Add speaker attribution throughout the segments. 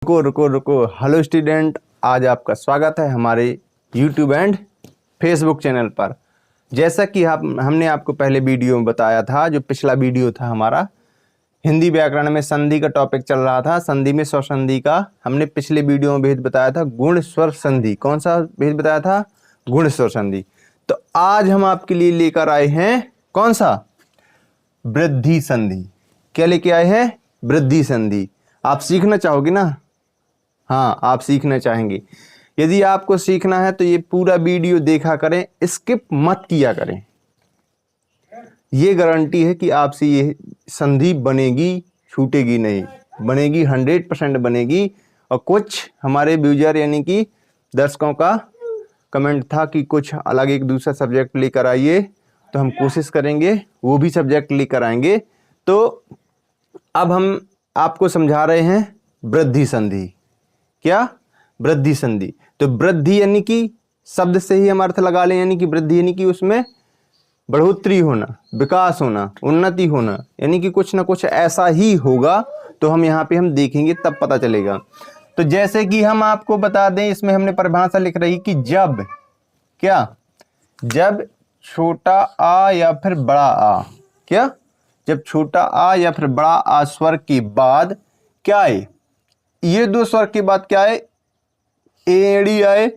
Speaker 1: रुको रुको रुको। हेलो स्टूडेंट, आज आपका स्वागत है हमारे यूट्यूब एंड फेसबुक चैनल पर। जैसा कि हमने आपको पहले वीडियो में बताया था, जो पिछला वीडियो था हमारा हिंदी व्याकरण में संधि का टॉपिक चल रहा था। संधि में स्वसंधि का हमने पिछले वीडियो में भेद बताया था, गुण स्वर संधि। कौन सा भेद बताया था? गुण स्वर संधि। तो आज हम आपके लिए लेकर आए हैं कौन सा? वृद्धि संधि। क्या लेके आए हैं? वृद्धि संधि। आप सीखना चाहोगे ना? हाँ, आप सीखना चाहेंगे। यदि आपको सीखना है तो ये पूरा वीडियो देखा करें, स्किप मत किया करें। ये गारंटी है कि आपसे ये संधि बनेगी, छूटेगी नहीं, बनेगी, 100% बनेगी। और कुछ हमारे व्यूजर यानी कि दर्शकों का कमेंट था कि कुछ अलग एक दूसरा सब्जेक्ट लेकर आइए, तो हम कोशिश करेंगे वो भी सब्जेक्ट लेकर आएंगे। तो अब हम आपको समझा रहे हैं वृद्धि संधि। क्या? वृद्धि संधि। तो वृद्धि यानी कि शब्द से ही हम अर्थ लगा लें, यानी कि वृद्धि यानी कि उसमें बढ़ोतरी होना, विकास होना, उन्नति होना, यानी कि कुछ ना कुछ ऐसा ही होगा। तो हम यहाँ पे हम देखेंगे तब पता चलेगा। तो जैसे कि हम आपको बता दें, इसमें हमने परिभाषा लिख रही कि जब क्या? जब छोटा आ या फिर बड़ा आ। क्या? जब छोटा आ या फिर बड़ा आ स्वर के बाद क्या आए? ये दो स्वर के बाद क्या आए? एड़ी आए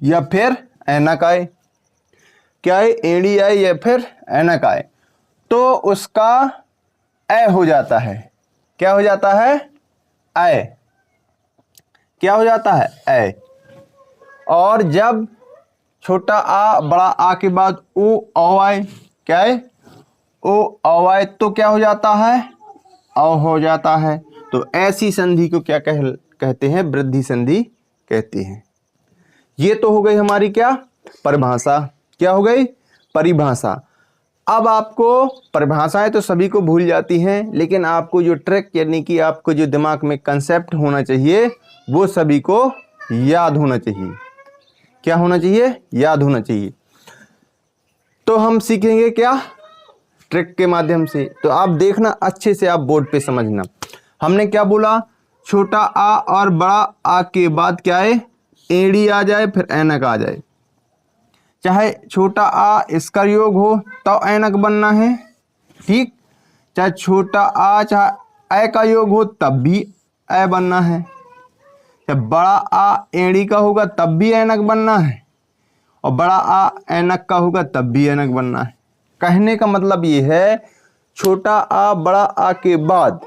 Speaker 1: या फिर ऐनक आए। क्या है? एड़ी आए या फिर ऐनक आए, तो उसका ए हो जाता है। क्या हो जाता है? ए। क्या हो जाता है? ए। और जब छोटा आ बड़ा आ के बाद ओ औ आए, क्या है? ओ औ आए, तो क्या हो जाता है? औ हो जाता है। तो ऐसी संधि को क्या कहते हैं? वृद्धि संधि कहते हैं। ये तो हो गई हमारी क्या? परिभाषा। क्या हो गई? परिभाषा। अब आपको परिभाषाएं तो सभी को भूल जाती हैं, लेकिन आपको जो ट्रिक यानी कि आपको जो दिमाग में कंसेप्ट होना चाहिए वो सभी को याद होना चाहिए। क्या होना चाहिए? याद होना चाहिए। तो हम सीखेंगे क्या? ट्रिक के माध्यम से। तो आप देखना अच्छे से, आप बोर्ड पे समझना। हमने क्या बोला? छोटा आ और बड़ा आ के बाद क्या है? एड़ी आ जाए फिर ऐनक आ जाए। चाहे छोटा आ इसका योग हो तो ऐनक बनना है, ठीक। चाहे छोटा आ चाहे ए का योग हो तब भी ए बनना है। जब बड़ा आ एड़ी का होगा तब भी ऐनक बनना है, और बड़ा आ ऐनक का होगा तब भी ऐनक बनना है। कहने का मतलब ये है, छोटा आ बड़ा आ के बाद,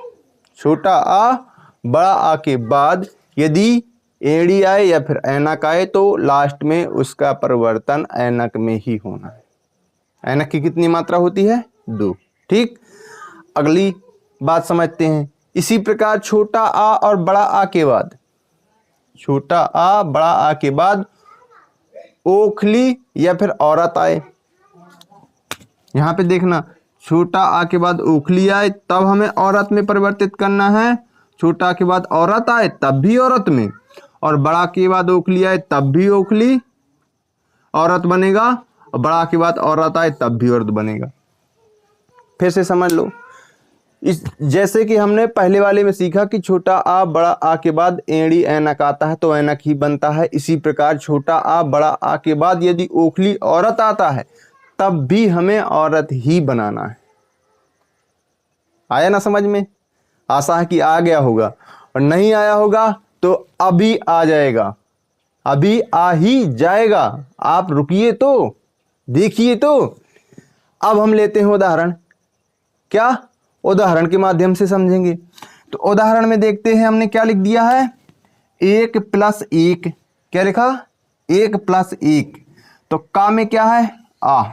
Speaker 1: छोटा आ बड़ा आ के बाद यदि एड़ी आए या फिर ऐनक आए तो लास्ट में उसका परिवर्तन ऐनक में ही होना है। ऐनक की कितनी मात्रा होती है? 2, ठीक। अगली बात समझते हैं। इसी प्रकार छोटा आ और बड़ा आ के बाद, छोटा आ बड़ा आ के बाद ओखली या फिर औरत आए। यहां पे देखना, छोटा आ के बाद ओखली आए तब हमें औरत में परिवर्तित करना है। छोटा के बाद औरत आए तब भी औरत में, और बड़ा के बाद ओखली आए तब भी ओखली औरत बनेगा, और बड़ा के बाद औरत आए तब भी औरत बनेगा। फिर से समझ लो। इस जैसे कि हमने पहले वाले में सीखा कि छोटा आ बड़ा आ के बाद एड़ी ऐनक आता है तो ऐनक ही बनता है। इसी प्रकार छोटा आ बड़ा आ के बाद यदि ओखली औरत आता है तब भी हमें औरत ही बनाना है। आया ना समझ में? आशा है कि आ गया होगा, और नहीं आया होगा तो अभी आ जाएगा, अभी आ ही जाएगा। आप रुकिए तो देखिए। तो अब हम लेते हैं उदाहरण। क्या? उदाहरण के माध्यम से समझेंगे। तो उदाहरण में देखते हैं हमने क्या लिख दिया है? 1 + 1। क्या लिखा? 1 + 1। तो का में क्या है? आ।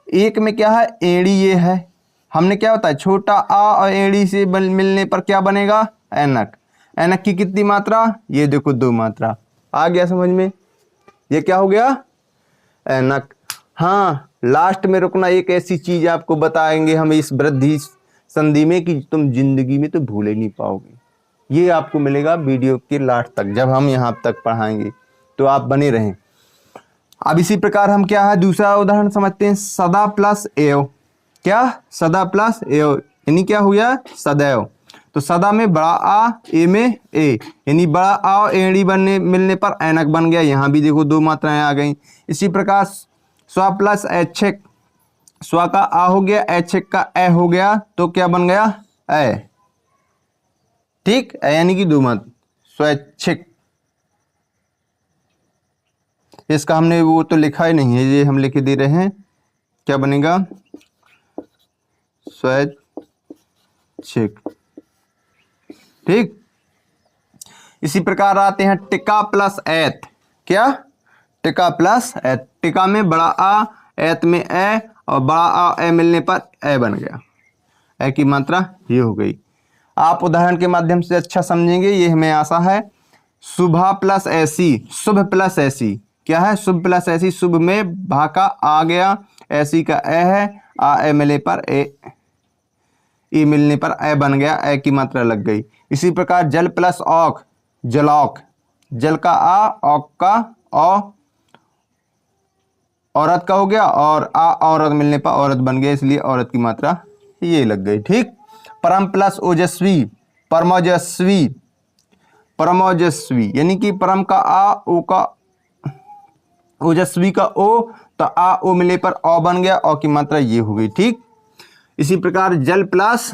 Speaker 1: 1 में क्या है? एड़ी ये है। हमने क्या बताया? छोटा आ और एड़ी से मिलने पर क्या बनेगा? ऐनक। ऐनक की कितनी मात्रा? ये देखो 2 मात्रा। आ गया समझ में? ये क्या हो गया? ऐनक। हाँ, लास्ट में रुकना, एक ऐसी चीज आपको बताएंगे हम इस वृद्धि संधि में कि तुम जिंदगी में तो भूल ही नहीं पाओगे। ये आपको मिलेगा वीडियो के लास्ट तक, जब हम यहाँ तक पढ़ाएंगे, तो आप बने रहें। अब इसी प्रकार हम क्या है दूसरा उदाहरण समझते हैं। सदा प्लस एव। क्या? सदा प्लस एव यानी क्या हो गया? सदैव। तो तो सदा में बड़ा आ, ए में ए, यानी बड़ा आ और एड़ी बनने मिलने पर ऐनक बन गया। यहाँ भी देखो दो मात्राएं आ गई। इसी प्रकार स्व प्लस ऐच्छिक, स्व का आ हो गया, ऐच्छिक का ए हो गया, तो क्या बन गया ए। ठीक, यानी कि दो मात्रा स्वैच्छिक। इसका हमने वो तो लिखा ही नहीं है, ये हम लिख दे रहे हैं। क्या बनेगा स्वैच्छिक। ठीक, इसी प्रकार आते हैं टिका प्लस ऐत। क्या, टिका प्लस ऐत। टिका में बड़ा आ, ऐत में ए, और बड़ा आ ए मिलने पर ए बन गया। ए की मात्रा ये हो गई। आप उदाहरण के माध्यम से अच्छा समझेंगे, ये हमें आशा है। शुभा प्लस ऐसी, शुभ प्लस ऐसी। क्या है, शुभ प्लस ऐसी। शुभ में भा का आ गया, ऐसी का ए है, आ ए मिलने पर ए मिलने पर ए बन गया, ए की मात्रा लग गई। इसी प्रकार जल प्लस औक, जलौक। जल का आ, औक का औ, औरत का हो गया, और आ औरत मिलने पर औरत बन गया, इसलिए औरत की मात्रा ये लग गई। ठीक, परम प्लस ओजस्वी, परमोजस्वी। परमोजस्वी यानी कि परम का आ, ओ का, ओजस्वी का ओ, तो आ ओ मिले पर औ बन गया, औ की मात्रा ये हो गई। ठीक, इसी प्रकार जल प्लस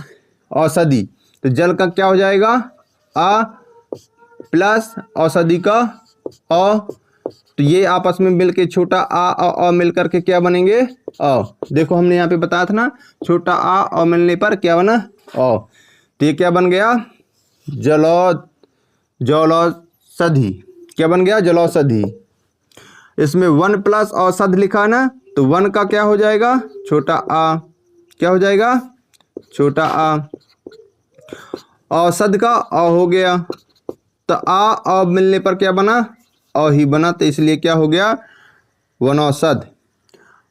Speaker 1: औषधि, तो जल का क्या हो जाएगा आ, प्लस औषधि का औ, तो ये आपस में मिलके छोटा आ और मिलकर के क्या बनेंगे औ। देखो हमने यहाँ पे बताया था ना, छोटा आ और मिलने पर क्या बना औ, तो ये क्या बन गया जलौषधि। क्या बन गया जलौषधि। इसमें वन प्लस औषध लिखा ना, तो वन का क्या हो जाएगा छोटा आ। क्या हो जाएगा छोटा आ। औषध का औ हो गया, तो आ मिलने पर क्या बना औ ही बना, तो इसलिए क्या हो गया वनौषध।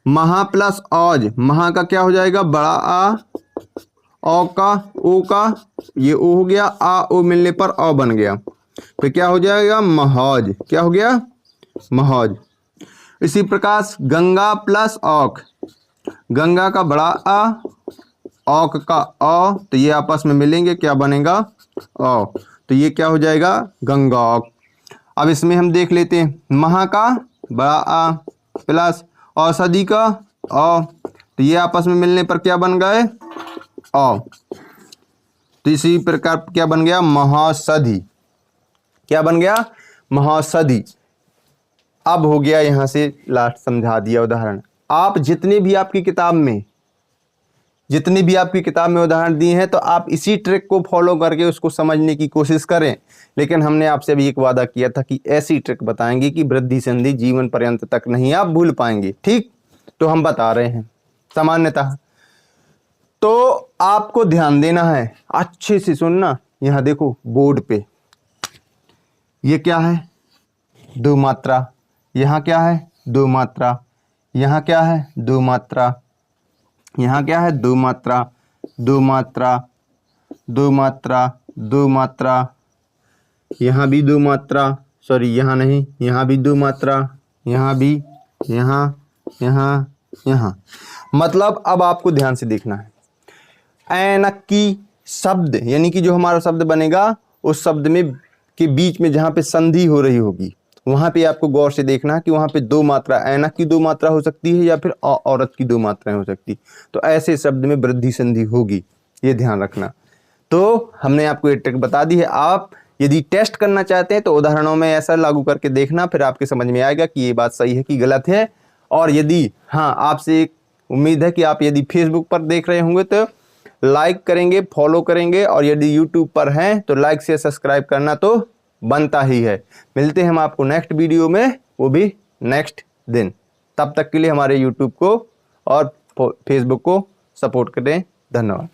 Speaker 1: महा प्लस औज, महा का क्या हो जाएगा बड़ा आ, औ का ओ का, ये ओ हो गया, आ ओ मिलने पर औ बन गया, तो क्या हो जाएगा महौज। क्या हो गया महौज। इसी प्रकार गंगा प्लस औक, गंगा का बड़ा आ, औक का औ, तो ये आपस में मिलेंगे, क्या बनेगा औ, तो ये क्या हो जाएगा गंगौक। अब इसमें हम देख लेते हैं, महा का बड़ा आ प्लस औषधि का औ, तो ये आपस में मिलने पर क्या बन गए औ, तो इसी प्रकार क्या बन गया महौषधि। क्या बन गया महौषधि। अब हो गया यहां से लास्ट समझा दिया उदाहरण। आप जितने भी आपकी किताब में उदाहरण दिए हैं, तो आप इसी ट्रिक को फॉलो करके उसको समझने की कोशिश करें। लेकिन हमने आपसे अभी एक वादा किया था कि ऐसी ट्रिक बताएंगे कि वृद्धि संधि जीवन पर्यंत तक नहीं आप भूल पाएंगे। ठीक, तो हम बता रहे हैं सामान्यतः। तो आपको ध्यान देना है, अच्छे से सुनना। यहां देखो बोर्ड पे, ये क्या है दो मात्रा, यहाँ क्या है दो मात्रा, यहाँ क्या है दो मात्रा, यहाँ क्या है दो मात्रा, दो मात्रा, दो मात्रा, दो मात्रा, यहाँ भी दो मात्रा, सॉरी यहाँ नहीं, यहाँ भी दो मात्रा, यहाँ भी, यहाँ, यहाँ, यहाँ। मतलब अब आपको ध्यान से देखना है। ऐनक की शब्द यानी कि जो हमारा शब्द बनेगा, उस शब्द में के बीच में जहाँ पे संधि हो रही होगी, वहां पे आपको गौर से देखना कि वहां पे दो मात्रा, ऐनक की दो मात्रा हो सकती है या फिर औरत की दो मात्राएं हो सकती, तो ऐसे शब्द में वृद्धि संधि होगी, ये ध्यान रखना। तो हमने आपको ये ट्रिक बता दी है। आप यदि टेस्ट करना चाहते हैं तो उदाहरणों में ऐसा लागू करके देखना, फिर आपके समझ में आएगा कि ये बात सही है कि गलत है। और यदि हाँ, आपसे एक उम्मीद है कि आप यदि फेसबुक पर देख रहे होंगे तो लाइक करेंगे, फॉलो करेंगे, और यदि यूट्यूब पर हैं तो लाइक से सब्सक्राइब करना तो बनता ही है। मिलते हैं हम आपको नेक्स्ट वीडियो में, वो भी नेक्स्ट दिन। तब तक के लिए हमारे यूट्यूब को और फेसबुक को सपोर्ट करें। धन्यवाद।